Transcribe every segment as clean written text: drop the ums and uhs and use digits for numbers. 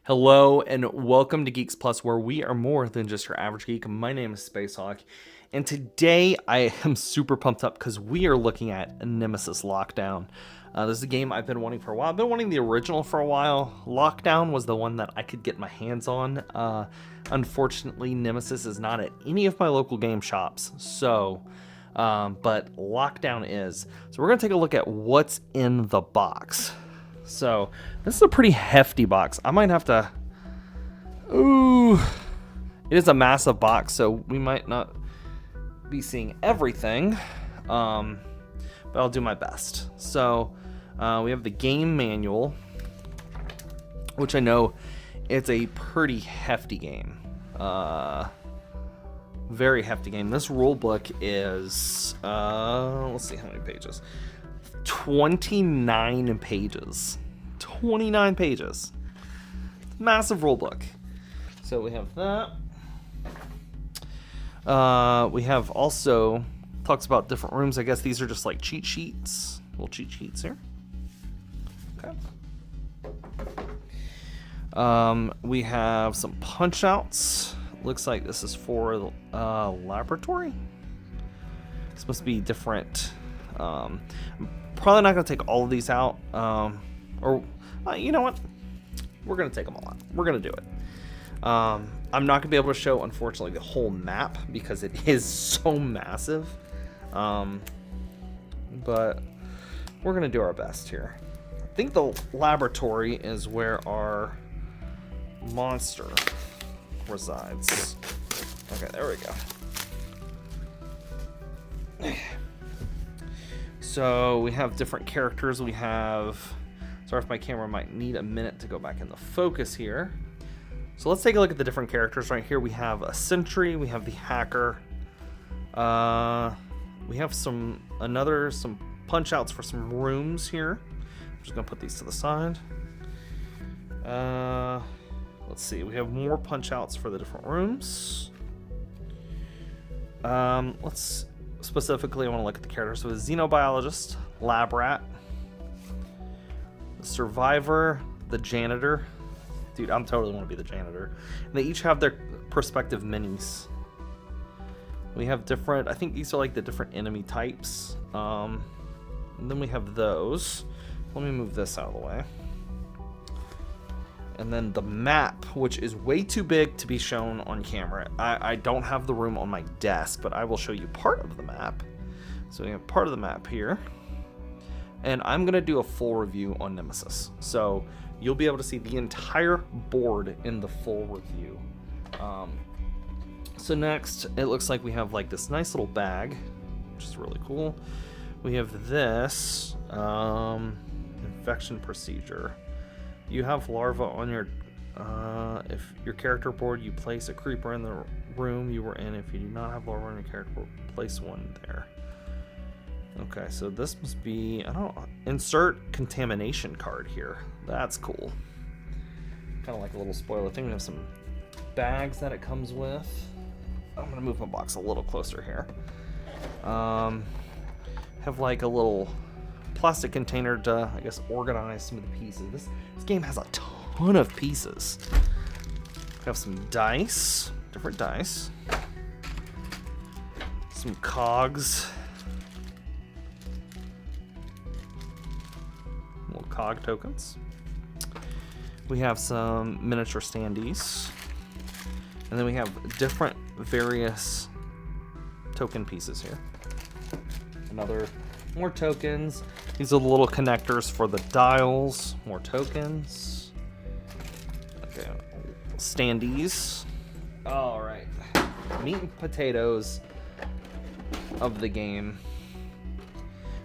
Hello and welcome to Geeks Plus, where we are more than just your average geek. My name is Spacehawk, and today I am super pumped up because we are looking at Nemesis Lockdown. This is a game I've been wanting for a while. I've been wanting the original for a while. Lockdown was the one that I could get my hands on. Unfortunately, Nemesis is not at any of my local game shops, but Lockdown is. So we're going to take a look at what's in the box. So this is a pretty hefty box. I might have to... Ooh. It is a massive box, so we might not be seeing everything. But I'll do my best. So we have the game manual, which I know it's a pretty hefty game. Very hefty game. This rule book is... let's see how many pages. 29 pages. 29 pages. Massive rule book. So we have that. We have also talks about different rooms. I guess these are just like cheat sheets. Little cheat sheets here. Okay. We have some punch outs. Looks like this is for the laboratory. This must be different. I'm probably not going to take all of these out. You know what? We're going to take them all out. We're going to do it. I'm not going to be able to show, unfortunately, the whole map because it is so massive. But we're going to do our best here. I think the laboratory is where our monster resides. Okay, there we go. So we have different characters. We have... Sorry if my camera might need a minute to go back into focus here. So let's take a look at the different characters. Right here we have a sentry. We have the hacker. We have some punch outs for some rooms here. I'm just going to put these to the side. Let's see. We have more punch outs for the different rooms. Specifically, I want to look at the characters. So, the xenobiologist, lab rat, the survivor, the janitor. Dude, I'm totally want to be the janitor. And they each have their respective minis. We have different. I think these are like the different enemy types. And then we have those. Let me move this out of the way. And then the map, which is way too big to be shown on camera. I don't have the room on my desk, but I will show you part of the map. So we have part of the map here. And I'm going to do a full review on Nemesis. So you'll be able to see the entire board in the full review. So next, it looks like we have like this nice little bag, which is really cool. We have this infection procedure. You have larvae on your, if your character board, you place a creeper in the room you were in. If you do not have larvae on your character board, place one there. Okay, so this must be, I don't know, insert contamination card here. That's cool. Kind of like a little spoiler thing. We have some bags that it comes with. I'm going to move my box a little closer here. Have like a little plastic container to, I guess, organize some of the pieces. This game has a ton of pieces. We have some dice, different dice, some cogs, little cog tokens. We have some miniature standees, and then we have different various token pieces here. More tokens. These are the little connectors for the dials. More tokens. Okay, standees. All right, meat and potatoes of the game.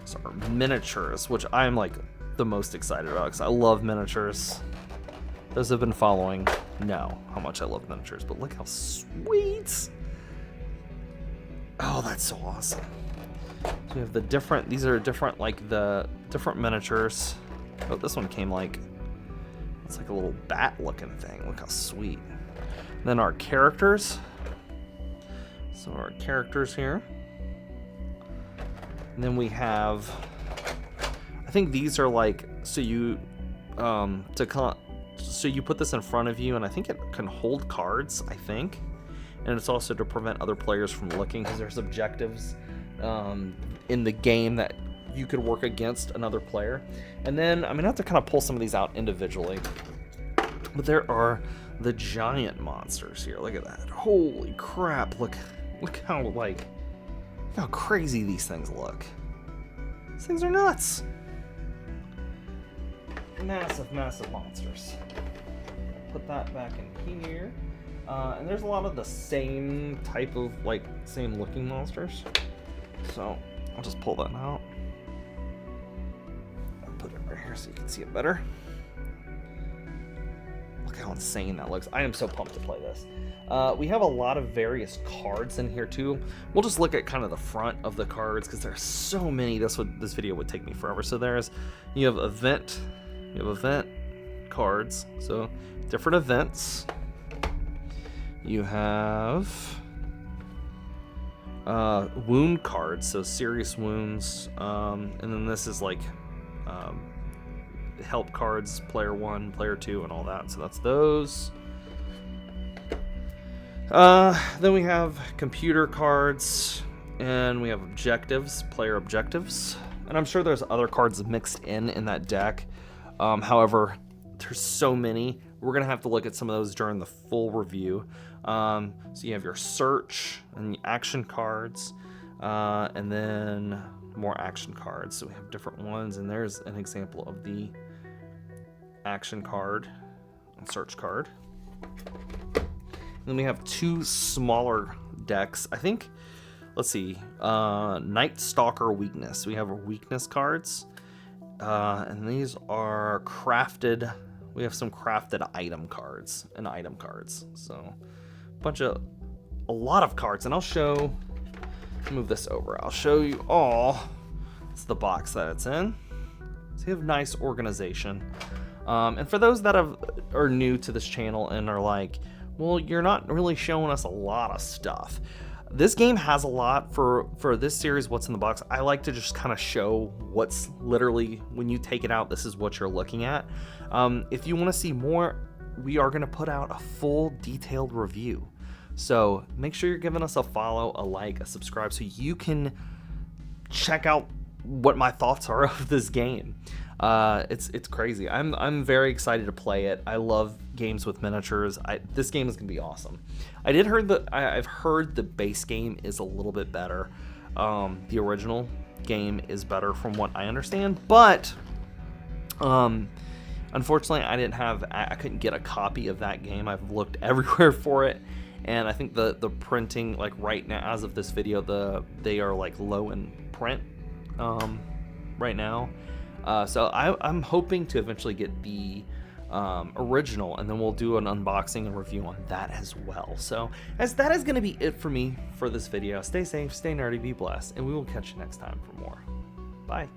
So our miniatures, which I'm like the most excited about because I love miniatures. Those have been following know how much I love miniatures, but look how sweet. Oh, that's so awesome. So we have the different, these are different, like the different miniatures. Oh, this one came like, it's like a little bat looking thing. Look how sweet. And then our characters. So our characters here. And then we have, I think these are like, so you, to So you put this in front of you, and I think it can hold cards, I think. And it's also to prevent other players from looking, because there's objectives in the game that you could work against another player. And then I'm gonna have to kind of pull some of these out individually. But there are the giant monsters here. Look at that. Holy crap. Look how crazy these things look. These things are nuts. Massive monsters. Put that back in here. And there's a lot of the same type of, same looking monsters. So I'll just pull that out. I'll put it right here so you can see it better. Look how insane that looks. I am so pumped to play this. We have a lot of various cards in here too. We'll just look at kind of the front of the cards because there's so many. This video would take me forever. So you have event cards. So different events. You have wound cards, so serious wounds, and then this is help cards, player 1, player 2, and all that. So that's those. Then we have computer cards, and we have objectives, player objectives, and I'm sure there's other cards mixed in that deck. However, there's so many. We're gonna have to look at some of those during the full review. So you have your search and the action cards, and then more action cards. So we have different ones, and there's an example of the action card and search card. And then we have 2 smaller decks. I think, let's see, Night Stalker weakness. We have weakness cards, and these are crafted. We have some crafted item cards and item cards. So a lot of cards, and I'll move this over. I'll show you all. It's the box that it's in. So you have nice organization. And for those that are new to this channel and are like, well, you're not really showing us a lot of stuff. This game has a lot for this series, what's in the box. I like to just kind of show what's literally, when you take it out, this is what you're looking at. If you want to see more, we are going to put out a full detailed review. So make sure you're giving us a follow, a like, a subscribe, so you can check out what my thoughts are of this game. It's crazy. I'm very excited to play it. I love games with miniatures. This game is gonna be awesome. I've heard the base game is a little bit better. The original game is better from what I understand, but unfortunately I couldn't get a copy of that game. I've looked everywhere for it, and I think the printing, like right now as of this video, they are like low in print right now. So I'm hoping to eventually get the original, and then we'll do an unboxing and review on that as well. So as that is going to be it for me for this video. Stay safe, stay nerdy, be blessed, and we will catch you next time for more. Bye.